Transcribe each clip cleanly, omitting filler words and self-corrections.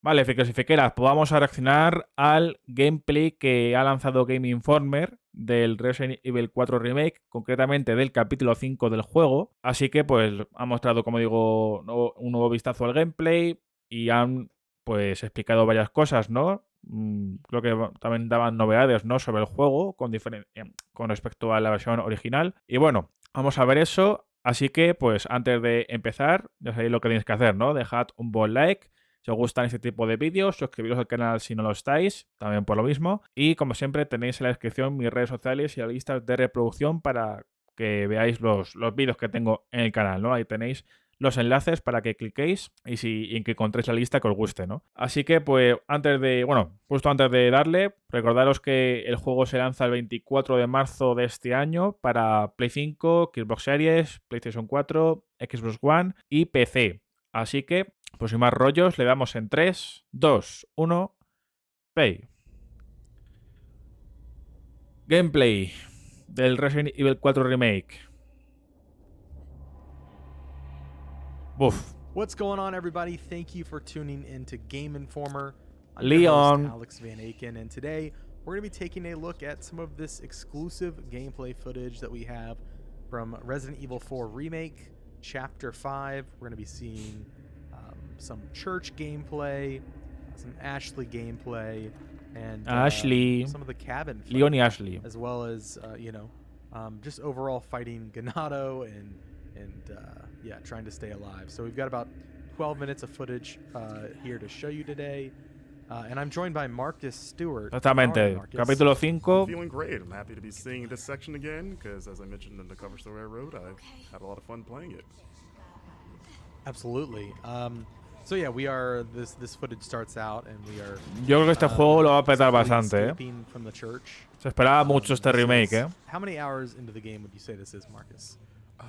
Vale, Ficosifiqueras, pues vamos a reaccionar al gameplay que ha lanzado Game Informer del Resident Evil 4 Remake, concretamente del capítulo 5 del juego. Así que pues ha mostrado, como digo, un nuevo vistazo al gameplay y han pues explicado varias cosas, ¿no? Creo que también daban novedades, ¿no? Sobre el juego con respecto a la versión original. Y bueno, vamos a ver eso. Así que pues antes de empezar, ya sabéis lo que tenéis que hacer, ¿no? Dejad un buen like. Si os gustan este tipo de vídeos, suscribiros al canal si no lo estáis, también por lo mismo. Y como siempre tenéis en la descripción mis redes sociales y las listas de reproducción para que veáis los vídeos que tengo en el canal, ¿no? Ahí tenéis los enlaces para que cliquéis y en que encontréis la lista que os guste, ¿no? Así que, pues, justo antes de darle, recordaros que el juego se lanza el 24 de marzo de este año para Play 5, Xbox Series, PlayStation 4, Xbox One y PC. Así que, pues sin más rollos, le damos en 3, 2, 1, play. Gameplay del Resident Evil 4 Remake. Buf. What's going on, everybody? Thank you for tuning in to Game Informer. I'm your Leon. host, Alex Van Aken, and today we're going to be taking a look at some of this exclusive gameplay footage that we have from Resident Evil 4 Remake, Chapter 5. We're going to be seeing some church gameplay, some Ashley gameplay, and some of the cabin fight, Leon y Ashley. as well as, just overall fighting Ganado and yeah, trying to stay alive. So we've got about 12 minutes of footage here to show you today. And I'm joined by Marcus Stewart. Exactamente. Capítulo 5. I'm feeling great. I'm happy to be seeing this section again because, as I mentioned in the cover story I wrote, I've had a lot of fun playing it. Absolutely. So yeah, we are this footage starts out and we are Yo creo que este juego lo va a petar bastante, from the church. Se esperaba mucho este remake, How many hours into the game would you say this is, Marcus?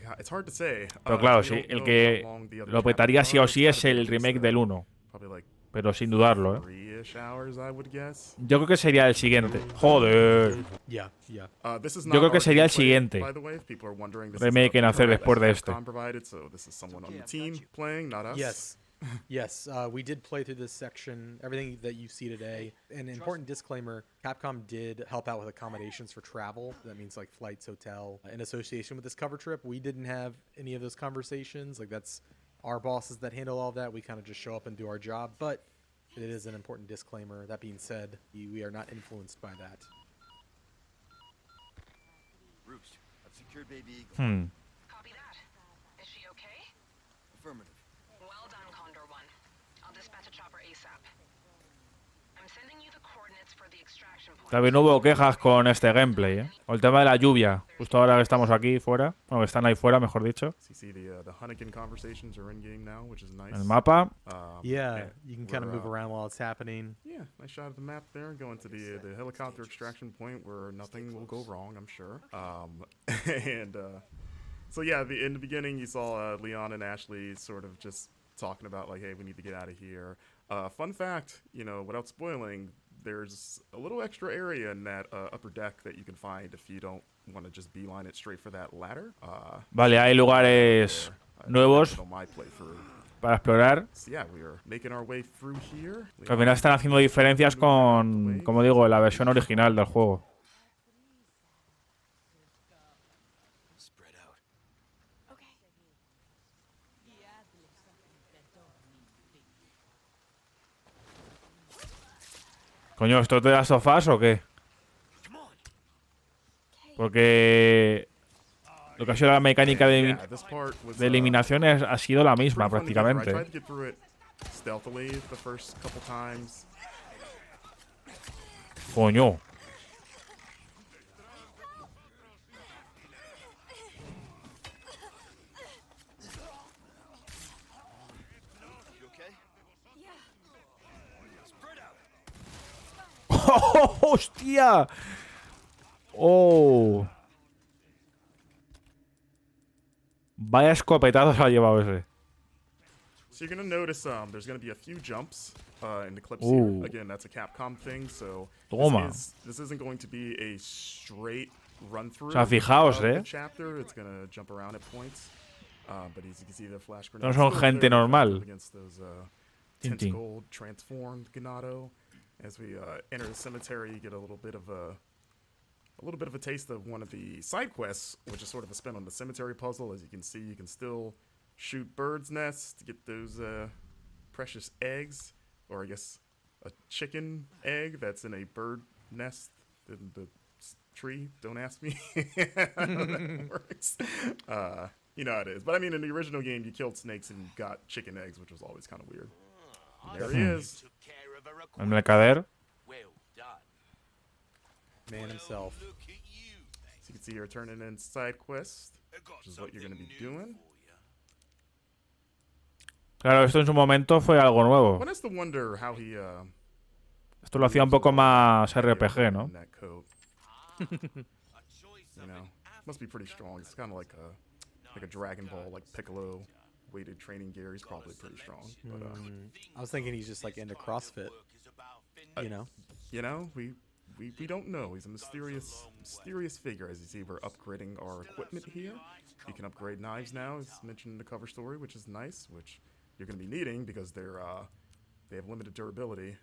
Yeah, it's hard to say. Pero claro, sí, el que lo petaría sí o sí es el remake del 1. Pero sin dudarlo, Yo creo que sería el siguiente. Joder. Yeah. Yo creo que sería el siguiente remake en hacer después de este. Yes, we did play through this section, everything that you see today. An important disclaimer, Capcom did help out with accommodations for travel. That means like flights, hotel, in association with this cover trip. We didn't have any of those conversations. Like that's our bosses that handle all that. We kind of just show up and do our job, but it is an important disclaimer. That being said, we are not influenced by that. Roost, I've secured Baby Eagle. Copy that. Is she okay? Affirmative. Well done, Condor 1. I'll dispatch a chopper ASAP. I'm sending you the coordinates for the extraction point. También hubo quejas con este gameplay, O el tema de la lluvia. Justo ahora que estamos aquí fuera. Bueno, que están ahí fuera, mejor dicho. El mapa. Yeah, you can kind of move around while it's happening. Yeah, nice shot of the map there. Going to the helicopter extraction point where nothing will go wrong, I'm sure. So yeah, in the beginning you saw Leon and Ashley sort of just talking about like, hey, we need to get out of here. Fun fact, without spoiling, there's a little extra area in that upper deck that you can find if you don't want to just beeline it straight for that ladder. Vale, hay lugares nuevos para explorar. So yeah, we are making our way through here. Al final están haciendo diferencias con, como digo, la versión original del juego. Coño, ¿esto te da sofás o qué? Porque lo que ha sido la mecánica de eliminaciones ha sido la misma prácticamente. Coño. ¡Oh, hostia! ¡Oh! Vaya escopetados ha llevado ese. So you're going to notice there's going to be a few jumps in the clips here. Again, that's a Capcom thing, so this isn't going to be a straight run through. O sea, fijaos, chapter. It's going to jump around at points. But as you can see, the flash no son gente normal. Tintin. tentacle transformed Ganado. As we enter the cemetery, you get a little bit of a taste of one of the side quests, which is sort of a spin on the cemetery puzzle. As you can see, you can still shoot birds' nests to get those precious eggs, or I guess a chicken egg that's in a bird nest in the tree. Don't ask me how that works. You know how it is. But I mean, in the original game, you killed snakes and got chicken eggs, which was always kind of weird. And there he is. El mercader. Man himself. So you can see here turning in side quests, which is what you're going to be doing. Claro, esto en su momento fue algo nuevo. One has to wonder how he Esto lo hacía un poco más RPG, ¿no? in that coat. You know, must be pretty strong. It's kind of like a Dragon Ball, like Piccolo weighted training gear. He's probably pretty strong. But I was thinking he's just like into CrossFit. You know? you know, we don't know. He's a mysterious figure. As you see, we're upgrading our equipment here. You can upgrade knives now, as mentioned in the cover story, which is nice, which you're going to be needing because they have limited durability.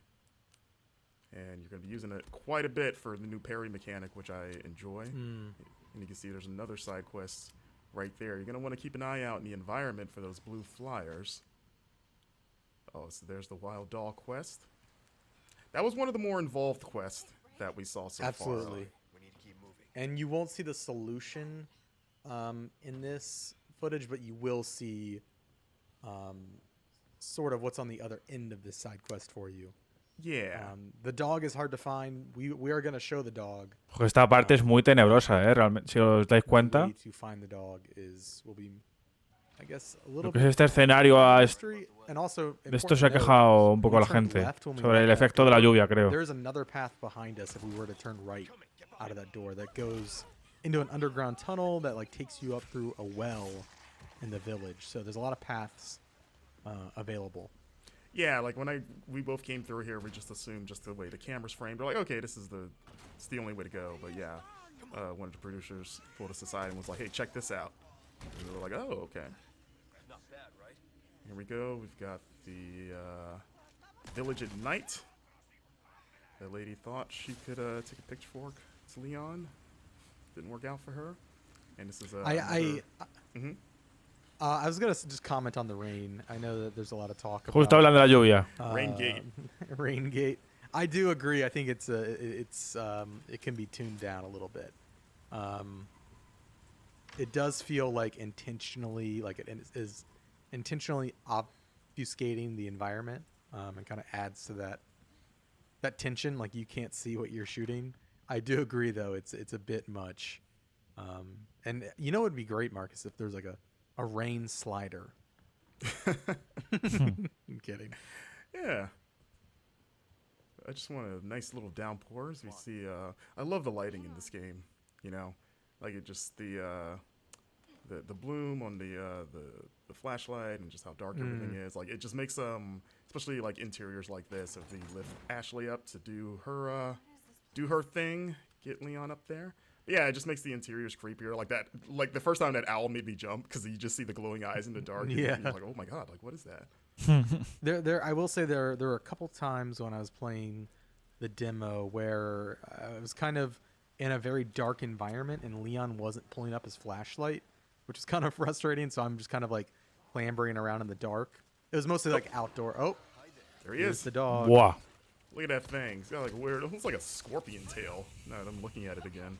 And you're going to be using it quite a bit for the new parry mechanic, which I enjoy. And you can see there's another side quest right there. You're going to want to keep an eye out in the environment for those blue flyers. Oh, so there's the Wild Doll quest. That was one of the more involved quests that we saw so far. Absolutely. And you won't see the solution in this footage, but you will see sort of what's on the other end of this side quest for you. Yeah. The dog is hard to find. We are going to show the dog. Porque esta parte es muy tenebrosa, realmente. Si os dais The cuenta, way to find the dog will be, I guess, a lo little que es bit este escenario mystery. And also, de esto se ha important to note, quejado un poco we la turned gente left when we sobre went el back efecto de la door. lluvia, creo. There's another path behind us if we were to turn right out of that door that goes into an underground tunnel that like takes you up through a well in the village. So there's a lot of paths available. Yeah, like when we both came through here, we just assumed just the way the camera's framed. We're like, okay, it's the only way to go. But yeah, one of the producers pulled us aside and was like, hey, check this out. And we were like, oh, okay. Not bad, right? Here we go. We've got the village at night. That lady thought she could take a pitchfork to Leon. Didn't work out for her. And this is I was gonna just comment on the rain. I know that there's a lot of talk about Justo hablando de la lluvia. Rain Gate. Rain Gate. I do agree. I think it can be tuned down a little bit. It does feel like intentionally, like it is intentionally obfuscating the environment, and kind of adds to that tension. Like you can't see what you're shooting. I do agree, though. It's a bit much. And you know, it would be great, Marcus, if there's like a rain slider. I'm kidding. Yeah. I just want a nice little downpour as we see. I love the lighting in this game. You know, like it just the bloom on the flashlight and just how dark everything is. Like it just makes especially like interiors like this. If we lift Ashley up to do her thing, get Leon up there. Yeah, it just makes the interiors creepier. Like that, like the first time that owl made me jump because you just see the glowing eyes in the dark. Yeah. And you're like, oh my god, like what is that? I will say there were a couple times when I was playing the demo where I was kind of in a very dark environment and Leon wasn't pulling up his flashlight, which is kind of frustrating. So I'm just kind of like clambering around in the dark. It was mostly like outdoor. Oh, There he here's is. the dog. Buah. Look at that thing. It's got like weird. It looks like a scorpion tail. Now that I'm looking at it again.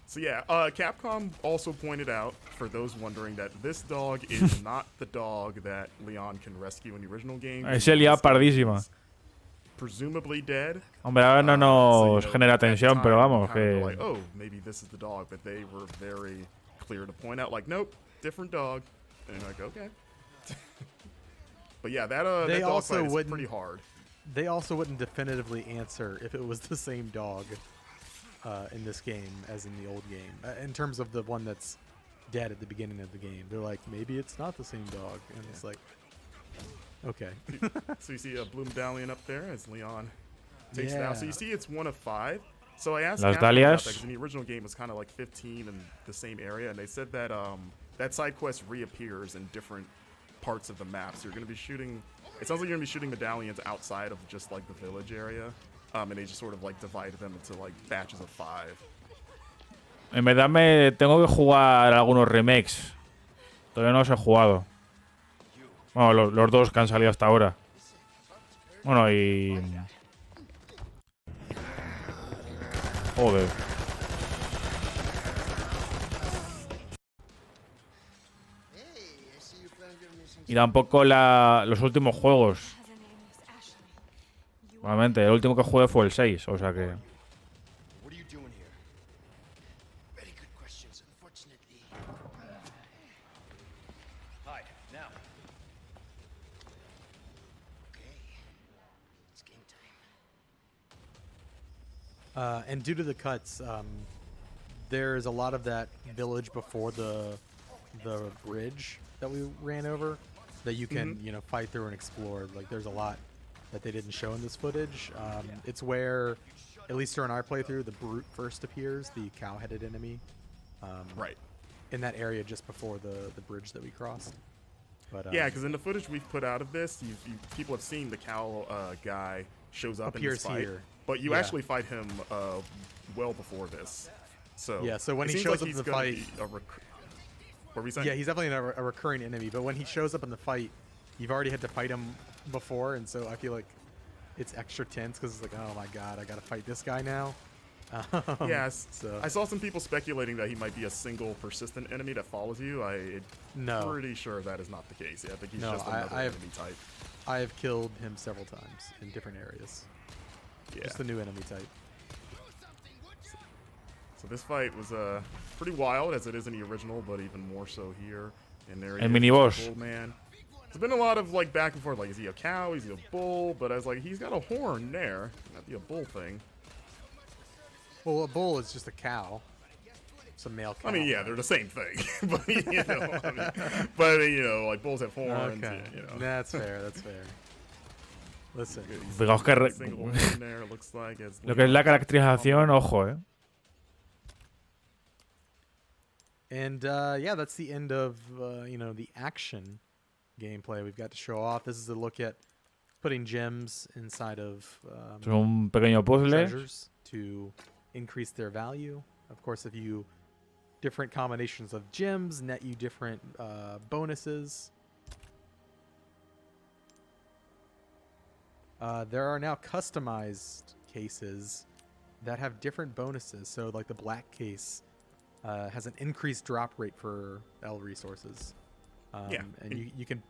So yeah, Capcom also pointed out, for those wondering, that this dog is not the dog that Leon can rescue in the original game. Es el ya pardísima. Presumably dead. Hombre, ahora no So, nos you know, genera at the tensión, time, pero vamos, kind of que... were like, oh, maybe this is the dog, but they were very clear to point out, like, nope, different dog. And you're like, okay. But yeah, that They that dog also fight is wouldn't- pretty hard. They also wouldn't definitively answer if it was the same dog in this game as in the old game. In terms of the one that's dead at the beginning of the game, they're like, maybe it's not the same dog, and it's like, okay. So you see a blue medallion up there as Leon takes it out. So Yeah. you see it's 1 of 5. So I asked Las Capcom about Dalias. that, 'cause in the original game it was kind of like 15 in the same area, and they said that that side quest reappears in different parts of the map. So you're going to be shooting It sounds like you're gonna be shooting medallions outside of just like the village area, and they just sort of like divided them into like batches of 5. En verdad me tengo que jugar algunos remakes. Todavía no los he jugado. Bueno, los dos que han salido hasta ahora. Bueno, y... Joder. Y tampoco los últimos juegos. Normalmente, el último que jugué fue el 6, o sea que... What are you doing here? Very good questions, unfortunately. Hi, now. Okay. It's game time. And due to the cuts, there's a lot of that village before the bridge that we ran over that you can you know, fight through and explore. Like there's a lot that they didn't show in this footage. It's where, at least during our playthrough, the brute first appears, the cow-headed enemy. Right. In that area just before the bridge that we crossed. But Yeah, because in the footage we've put out of this, people have seen the cow guy shows up in this appears fight, here. but you Yeah. actually fight him well before this. So Yeah, so when it he seems shows like up he's in the gonna fight- be what were we saying? yeah, he's definitely a recurring enemy. But when he shows up in the fight, you've already had to fight him before, and so I feel like it's extra tense because it's like, oh my god, I gotta fight this guy now. Yes. So I saw some people speculating that he might be a single persistent enemy that follows you. I'm no, pretty sure that is not the case. Yeah, I think he's No, just another I have- enemy type. I have killed him several times in different areas. Yeah. Just a new enemy type. So this fight was pretty wild, as it is in the original, but even more so here. And there he El is, mini-boss. the bull man. There's been a lot of like back and forth, like is he a cow, is he a bull? But I was like, he's got a horn there. Not be a bull thing. Well, a bull is just a cow. It's a male cow. I mean, yeah, they're the same thing. But you know, like bulls have horns. Okay, You know. that's fair. That's fair. Listen, Fijaos que Single horn there, looks like, as lo que es la caracterización, ojo, and yeah, that's the end of you know, the action gameplay we've got to show off. This is a look at putting gems inside of Es un pequeño puzzle. treasures to increase their value. Of course, if you different combinations of gems net you different bonuses. There are now customized cases that have different bonuses. So like the black case has an increased drop rate for L resources. Yeah. And you can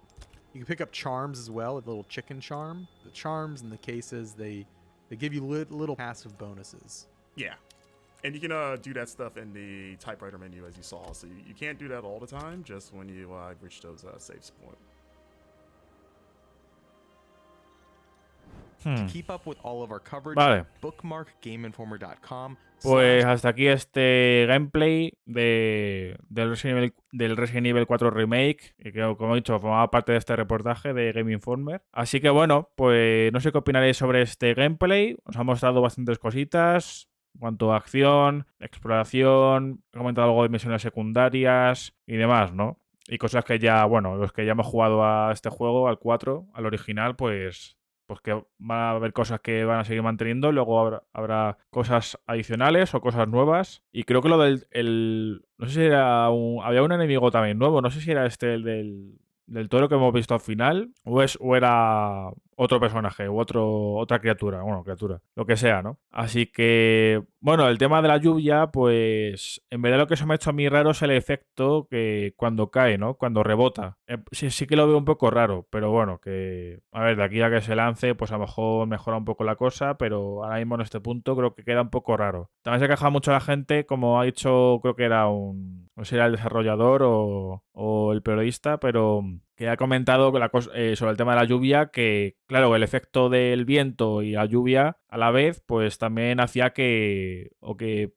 pick up charms as well, a little chicken charm. The charms and the cases, they give you little passive bonuses. Yeah. And you can do that stuff in the typewriter menu, as you saw. So you can't do that all the time, just when you reach those saves point. To keep up with all of our coverage, Vale. bookmark GameInformer.com. Pues hasta aquí este gameplay del Resident Evil 4 Remake, que como he dicho formaba parte de este reportaje de Game Informer. Así que bueno, pues no sé qué opinaréis sobre este gameplay. Os ha mostrado bastantes cositas en cuanto a acción, exploración, he comentado algo de misiones secundarias y demás, ¿no? Y cosas que ya, bueno, los que ya hemos jugado a este juego, al 4, al original, pues que van a haber cosas que van a seguir manteniendo, luego habrá cosas adicionales o cosas nuevas. Y creo que lo no sé si era había un enemigo también nuevo, no sé si era el del toro que hemos visto al final, o era otro personaje, u otra criatura, lo que sea, ¿no? Así que, bueno, el tema de la lluvia, pues en verdad lo que se me ha hecho a mí raro es el efecto que cuando cae, ¿no? Cuando rebota. Sí que lo veo un poco raro, pero bueno, que, a ver, de aquí a que se lance, pues a lo mejor mejora un poco la cosa, pero ahora mismo en este punto creo que queda un poco raro. También se ha quejado mucho la gente, como ha dicho, creo que era no sé si era el desarrollador o el periodista, pero que ha comentado sobre el tema de la lluvia, que claro, el efecto del viento y la lluvia a la vez, pues también hacía que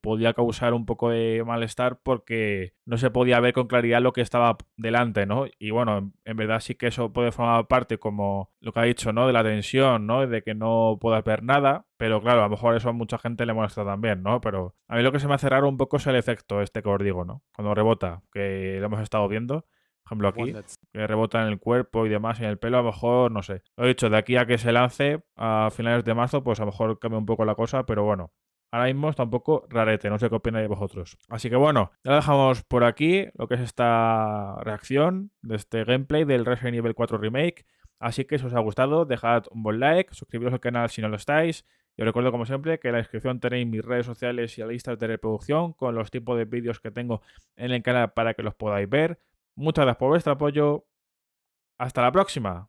podía causar un poco de malestar porque no se podía ver con claridad lo que estaba delante, ¿no? Y bueno, en verdad sí que eso puede formar parte, como lo que ha dicho, ¿no? De la tensión, ¿no? De que no puedas ver nada, pero claro, a lo mejor eso a mucha gente le molesta también, ¿no? Pero a mí lo que se me hace raro un poco es el efecto este que os digo, ¿no? Cuando rebota, que lo hemos estado viendo. Por ejemplo aquí, one that's que rebota en el cuerpo y demás, en el pelo, a lo mejor, no sé. Lo he dicho, de aquí a que se lance a finales de marzo, pues a lo mejor cambia un poco la cosa, pero bueno. Ahora mismo está un poco rarete, no sé qué opináis vosotros. Así que bueno, ya lo dejamos por aquí, lo que es esta reacción de este gameplay del Resident Evil 4 Remake. Así que si os ha gustado, dejad un buen like, suscribiros al canal si no lo estáis. Y os recuerdo, como siempre, que en la descripción tenéis mis redes sociales y las listas de reproducción con los tipos de vídeos que tengo en el canal para que los podáis ver. Muchas gracias por vuestro apoyo. Hasta la próxima.